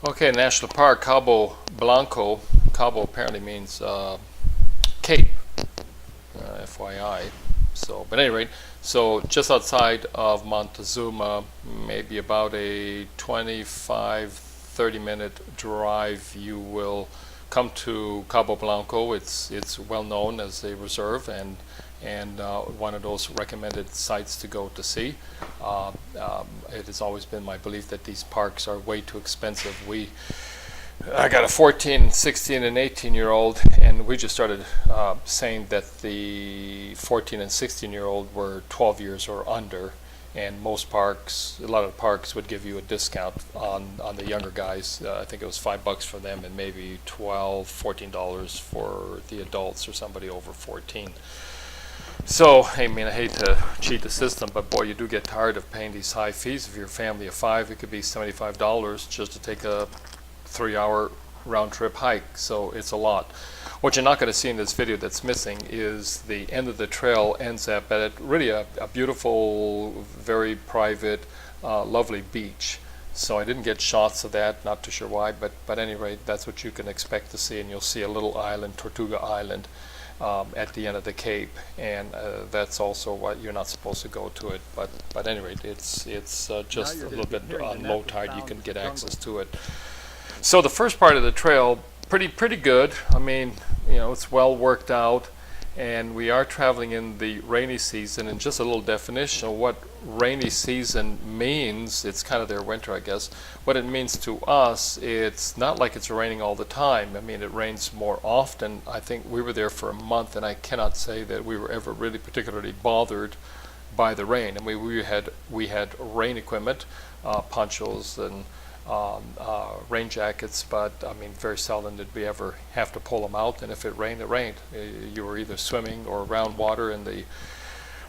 Okay, National Park, Cabo Blanco. Cabo apparently means Cape, FYI. So, but at any rate, so just outside of Montezuma, maybe about a 25-30 minute drive, you will come to Cabo Blanco. It's well known as a reserve and one of those recommended sites to go to see. It has always been my belief that these parks are way too expensive. I got a 14, 16, and 18-year-old, and we just started saying that the 14 and 16-year-old were 12 years or under, and most parks, a lot of parks would give you a discount on the younger guys. I think it was $5 for them and maybe $12, $14 for the adults or somebody over 14. So, I mean, I hate to cheat the system, but boy, you do get tired of paying these high fees. If you're a family of 5, it could be $75 just to take a 3-hour round-trip hike, so it's a lot. What you're not going to see in this video that's missing is the end of the trail ends up at really a beautiful, very private, lovely beach. So I didn't get shots of that, not too sure why, but at any rate, that's what you can expect to see, and you'll see a little island, Tortuga Island, at the end of the Cape, and that's also what you're not supposed to go to it, but at any rate, it's just a little bit on low tide you can get access to it. So the first part of the trail, pretty good. I mean, you know, it's well worked out, and we are traveling in the rainy season. And just a little definition of what rainy season means, it's kind of their winter, I guess. What it means to us, it's not like it's raining all the time. I mean, it rains more often. I think we were there for a month, and I cannot say that we were ever really particularly bothered by the rain. I mean, we had rain equipment, ponchos and rain jackets, but I mean, very seldom did we ever have to pull them out, and if it rained, it rained. You were either swimming or around water, and the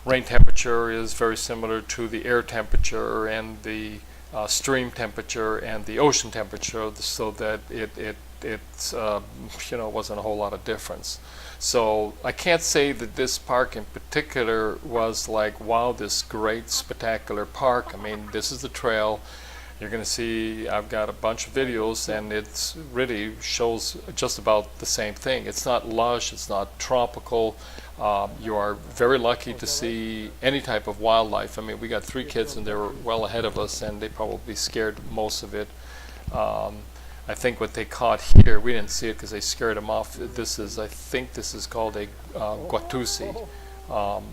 rain temperature is very similar to the air temperature and the stream temperature and the ocean temperature, so that it you know, wasn't a whole lot of difference. So I can't say that this park in particular was like, wow, this great spectacular park. I mean, this is the trail. You're going to see, I've got a bunch of videos, and it's really shows just about the same thing. It's not lush, it's not tropical. You are very lucky to see any type of wildlife. I mean, we got 3 kids and they were well ahead of us, and they probably scared most of it. I think what they caught here, we didn't see it because they scared them off. I think this is called a guatusi,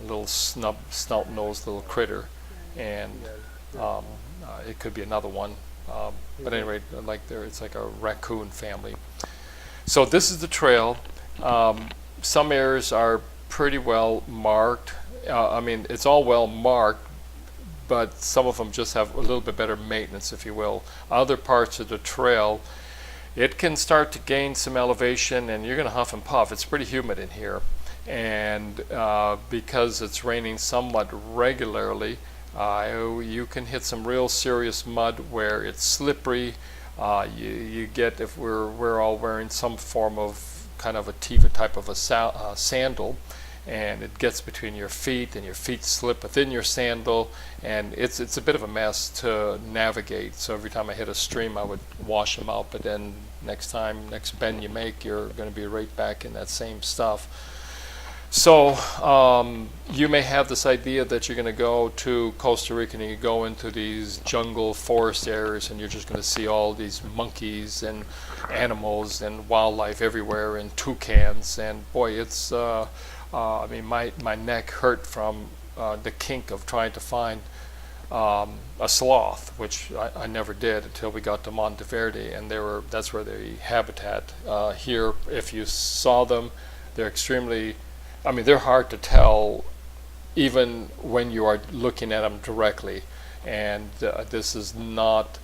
little snout-nosed little critter, and it could be another one, but anyway, like it's like a raccoon family. So this is the trail. Some areas are pretty well marked. I mean, it's all well marked, but some of them just have a little bit better maintenance, if you will. Other parts of the trail, it can start to gain some elevation, and you're going to huff and puff. It's pretty humid in here, and because it's raining somewhat regularly, you can hit some real serious mud where it's slippery. You get, if we're all wearing some form of kind of a Tiva type of a sandal, and it gets between your feet, and your feet slip within your sandal, and it's a bit of a mess to navigate. So every time I hit a stream, I would wash them out, but then next bend you make, you're going to be right back in that same stuff. So you may have this idea that you're going to go to Costa Rica and you go into these jungle forest areas, and you're just going to see all these monkeys and animals and wildlife everywhere, and toucans, and boy, it's I mean, my neck hurt from the kink of trying to find a sloth, which I never did until we got to Monteverde, and that's where the habitat. Here, if you saw them, they're extremely, I mean, they're hard to tell even when you are looking at them directly, and this is not,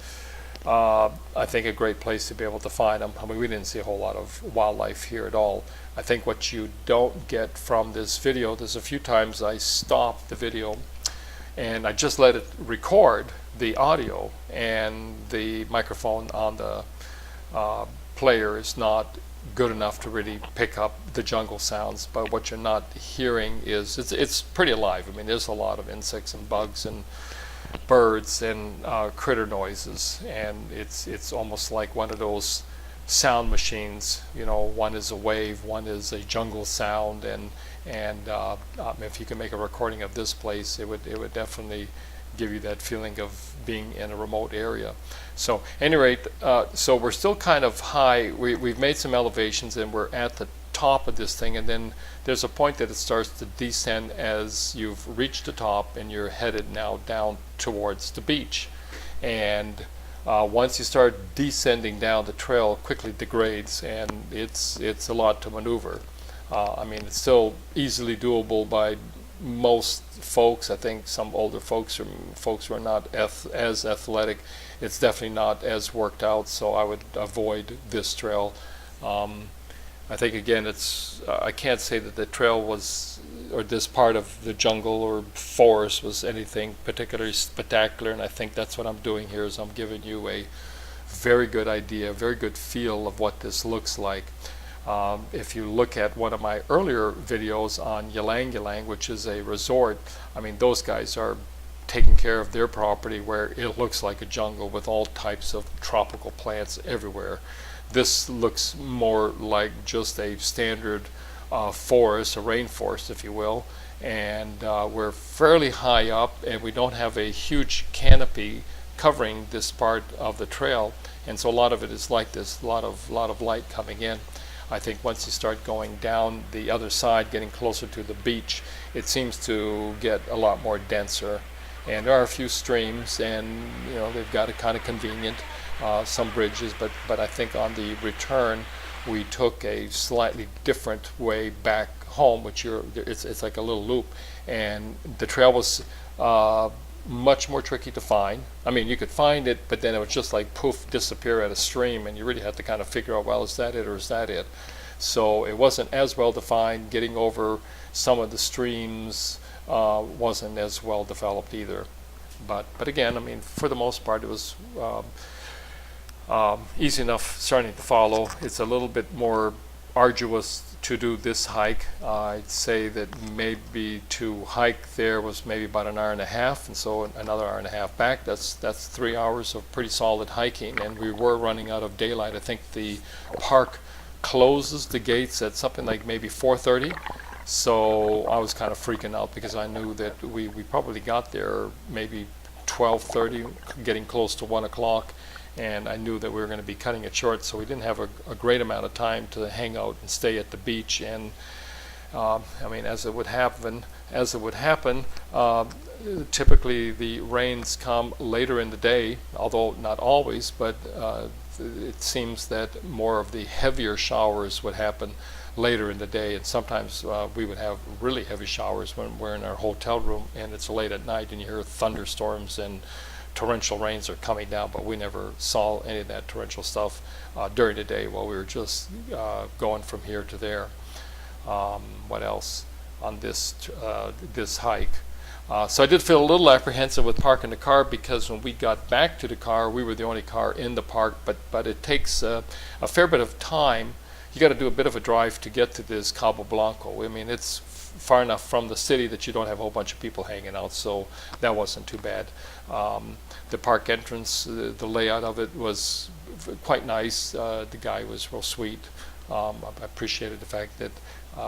I think, a great place to be able to find them. I mean, we didn't see a whole lot of wildlife here at all. I think what you don't get from this video, there's a few times I stopped the video and I just let it record the audio, and the microphone on the player is not good enough to really pick up the jungle sounds. But what you're not hearing is it's pretty alive. I mean, there's a lot of insects and bugs and birds and critter noises, and it's almost like one of those sound machines. You know, one is a wave, one is a jungle sound, and if you can make a recording of this place, it would definitely give you that feeling of being in a remote area. So, at any rate, so we're still kind of high. We've made some elevations, and we're at the top of this thing, and then there's a point that it starts to descend as you've reached the top, and you're headed now down towards the beach. And once you start descending down, the trail quickly degrades, and it's a lot to maneuver. I mean, it's still easily doable by most folks. I think some older folks or folks who are not as athletic, it's definitely not as worked out, so I would avoid this trail. I think, again, I can't say that the trail was, or this part of the jungle or forest was anything particularly spectacular, and I think that's what I'm doing here, is I'm giving you a very good idea, very good feel of what this looks like. If you look at one of my earlier videos on Ylang Ylang, which is a resort, I mean, those guys are taking care of their property where it looks like a jungle with all types of tropical plants everywhere. This looks more like just a standard forest, a rainforest, if you will, and we're fairly high up, and we don't have a huge canopy covering this part of the trail, and so a lot of it is like this, a lot of light coming in. I think once you start going down the other side, getting closer to the beach, it seems to get a lot more denser. And there are a few streams, and you know, they've got it kind of convenient, some bridges, but I think on the return we took a slightly different way back home, which it's like a little loop, and the trail was much more tricky to find. I mean, you could find it, but then it would just like poof, disappear at a stream, and you really had to kind of figure out, well, is that it or is that it? So it wasn't as well defined. Getting over some of the streams wasn't as well developed either. But again, I mean, for the most part, it was easy enough starting to follow. It's a little bit more arduous to do this hike. I'd say that maybe to hike there was maybe about an hour and a half, and so another hour and a half back. That's 3 hours of pretty solid hiking, and we were running out of daylight. I think the park closes the gates at something like maybe 4:30. So I was kind of freaking out because I knew that we probably got there maybe 12:30, getting close to 1 o'clock, and I knew that we were going to be cutting it short, so we didn't have a great amount of time to hang out and stay at the beach. And I mean, as it would happen, typically the rains come later in the day, although not always, but it seems that more of the heavier showers would happen later in the day, and sometimes we would have really heavy showers when we're in our hotel room and it's late at night and you hear thunderstorms and torrential rains are coming down, but we never saw any of that torrential stuff during the day while we were just going from here to there. What else on this hike? So I did feel a little apprehensive with parking the car, because when we got back to the car, we were the only car in the park, but it takes a fair bit of time. You got to do a bit of a drive to get to this Cabo Blanco. I mean, it's far enough from the city that you don't have a whole bunch of people hanging out, so that wasn't too bad. The park entrance, the layout of it was quite nice. The guy was real sweet. I appreciated the fact that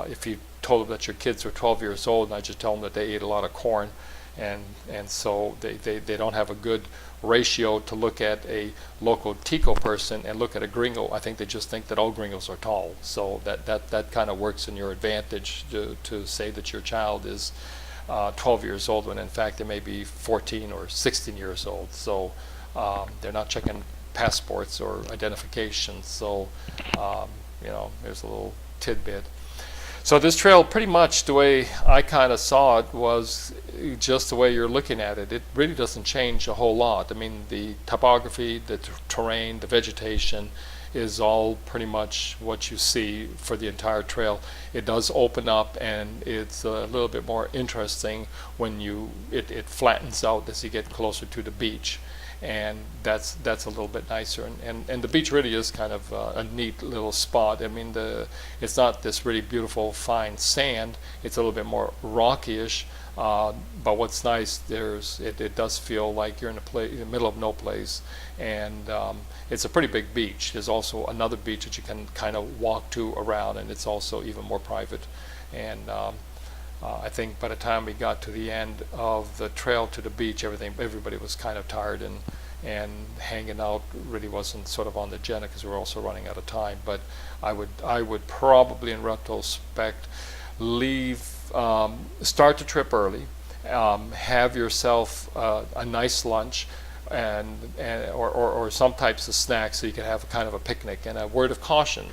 if you told them that your kids were 12 years old, and I just tell them that they ate a lot of corn, and so they don't have a good ratio to look at a local Tico person and look at a gringo. I think they just think that all gringos are tall, so that kind of works in your advantage to say that your child is 12 years old when in fact they may be 14 or 16 years old. So they're not checking passports or identifications, so you know, there's a little tidbit. So this trail, pretty much the way I kind of saw it, was just the way you're looking at it. It really doesn't change a whole lot. I mean, the topography, the terrain, the vegetation is all pretty much what you see for the entire trail. It does open up, and it's a little bit more interesting when it flattens out as you get closer to the beach. and that's a little bit nicer. And the beach really is kind of a neat little spot. I mean, it's not this really beautiful fine sand. It's a little bit more rocky-ish. But what's nice, it does feel like you're in the middle of no place, and it's a pretty big beach. There's also another beach that you can kind of walk to around, and it's also even more private. And I think by the time we got to the end of the trail to the beach, everybody was kind of tired, and hanging out really wasn't sort of on the agenda because we were also running out of time. But I would probably, in retrospect, start the trip early, have yourself a nice lunch, or some types of snacks so you can have a kind of a picnic. And a word of caution: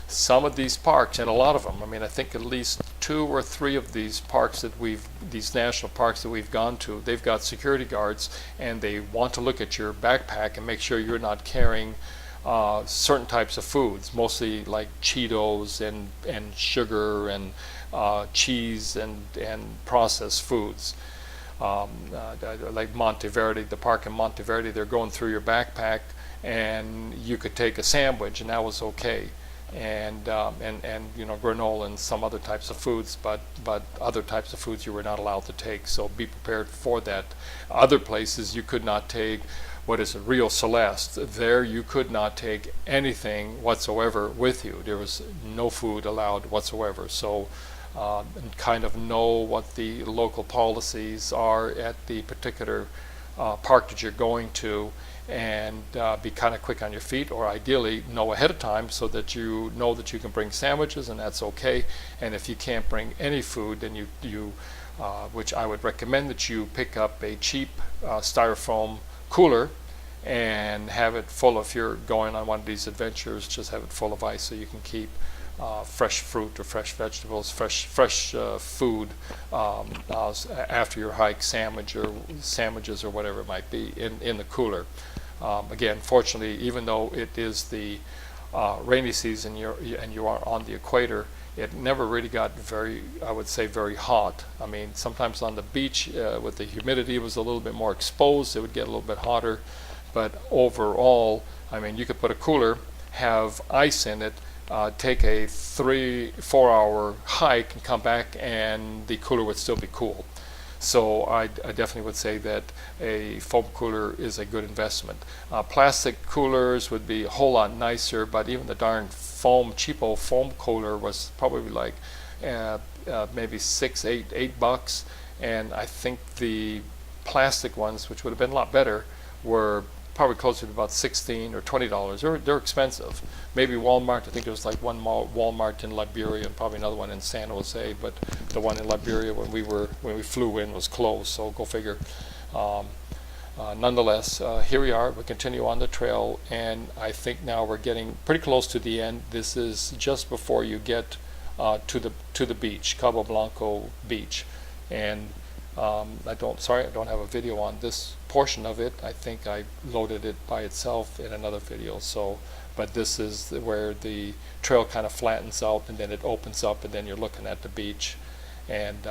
some of these parks, and a lot of them, I mean, I think at least 2 or 3 of these parks these national parks that we've gone to, they've got security guards, and they want to look at your backpack and make sure you're not carrying certain types of foods, mostly like Cheetos and sugar and cheese and processed foods. Like Monteverde, the park in Monteverde, they're going through your backpack, and you could take a sandwich, and that was okay, and granola and some other types of foods, but other types of foods you were not allowed to take. So be prepared for that. Other places you could not take. What is it, Rio Celeste? There you could not take anything whatsoever with you. There was no food allowed whatsoever. So and kind of know what the local policies are at the particular park that you're going to, and be kind of quick on your feet, or ideally know ahead of time so that you know that you can bring sandwiches, and that's okay. And if you can't bring any food, then you which I would recommend that you pick up a cheap styrofoam cooler and have it full. If you're going on one of these adventures, just have it full of ice so you can keep fresh fruit or fresh vegetables, fresh food after your hike, sandwiches or whatever it might be in the cooler. Again, fortunately, even though it is the rainy season and you are on the equator, it never really got very hot. I mean, sometimes on the beach with the humidity, it was a little bit more exposed. It would get a little bit hotter, but overall, I mean, you could put a cooler, have ice in it, take a 3-4 hour hike and come back, and the cooler would still be cool. So I definitely would say that a foam cooler is a good investment. Plastic coolers would be a whole lot nicer, but even the darn cheapo foam cooler was probably like maybe $8, and I think the plastic ones, which would have been a lot better, were probably closer to about $16 or $20. They're expensive. Maybe Walmart, I think there was like one Walmart in Liberia and probably another one in San Jose, but the one in Liberia when we flew in was closed, so go figure. Nonetheless, here we are. We continue on the trail, and I think now we're getting pretty close to the end. This is just before you get to the beach, Cabo Blanco Beach, and I don't have a video on this portion of it. I think I loaded it by itself in another video. So, but this is where the trail kind of flattens out, and then it opens up, and then you're looking at the beach. And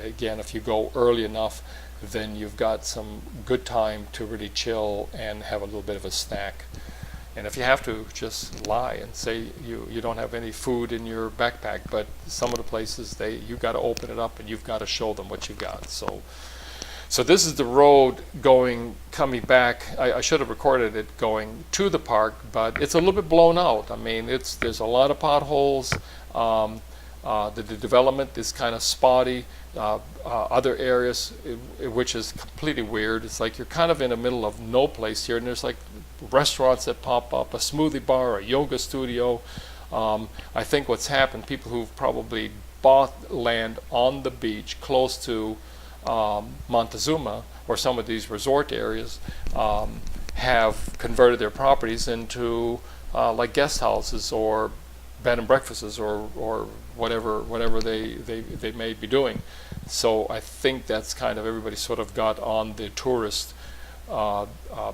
again, if you go early enough, then you've got some good time to really chill and have a little bit of a snack. And if you have to, just lie and say you don't have any food in your backpack, but some of the places you've got to open it up and you've got to show them what you've got. So this is the road coming back. I should have recorded it going to the park, but it's a little bit blown out. I mean, there's a lot of potholes. The development is kind of spotty. Other areas, which is completely weird. It's like you're kind of in the middle of no place here, and there's like restaurants that pop up, a smoothie bar, a yoga studio. I think what's happened, people who've probably bought land on the beach close to Montezuma or some of these resort areas have converted their properties into like guest houses or bed and breakfasts or whatever they may be doing. So I think that's kind of everybody sort of got on the tourist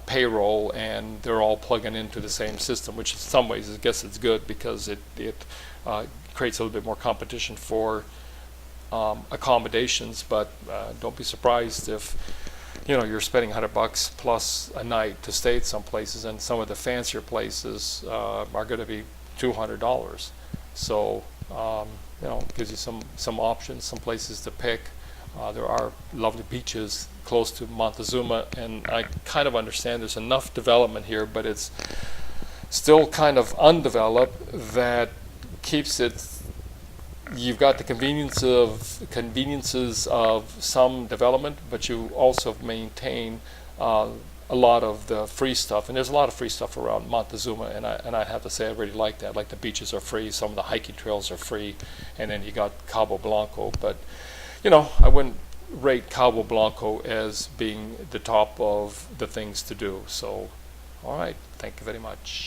payroll, and they're all plugging into the same system, which in some ways I guess it's good because it creates a little bit more competition for accommodations. But don't be surprised if you're spending $100 plus a night to stay at some places, and some of the fancier places are going to be $200. So gives you some options, some places to pick. There are lovely beaches close to Montezuma, and I kind of understand there's enough development here, but it's still kind of undeveloped that keeps it. You've got the conveniences of some development, but you also maintain a lot of the free stuff, and there's a lot of free stuff around Montezuma, and I have to say I really like that. Like the beaches are free, some of the hiking trails are free, and then you got Cabo Blanco. But I wouldn't rate Cabo Blanco as being the top of the things to do. So, all right, thank you very much.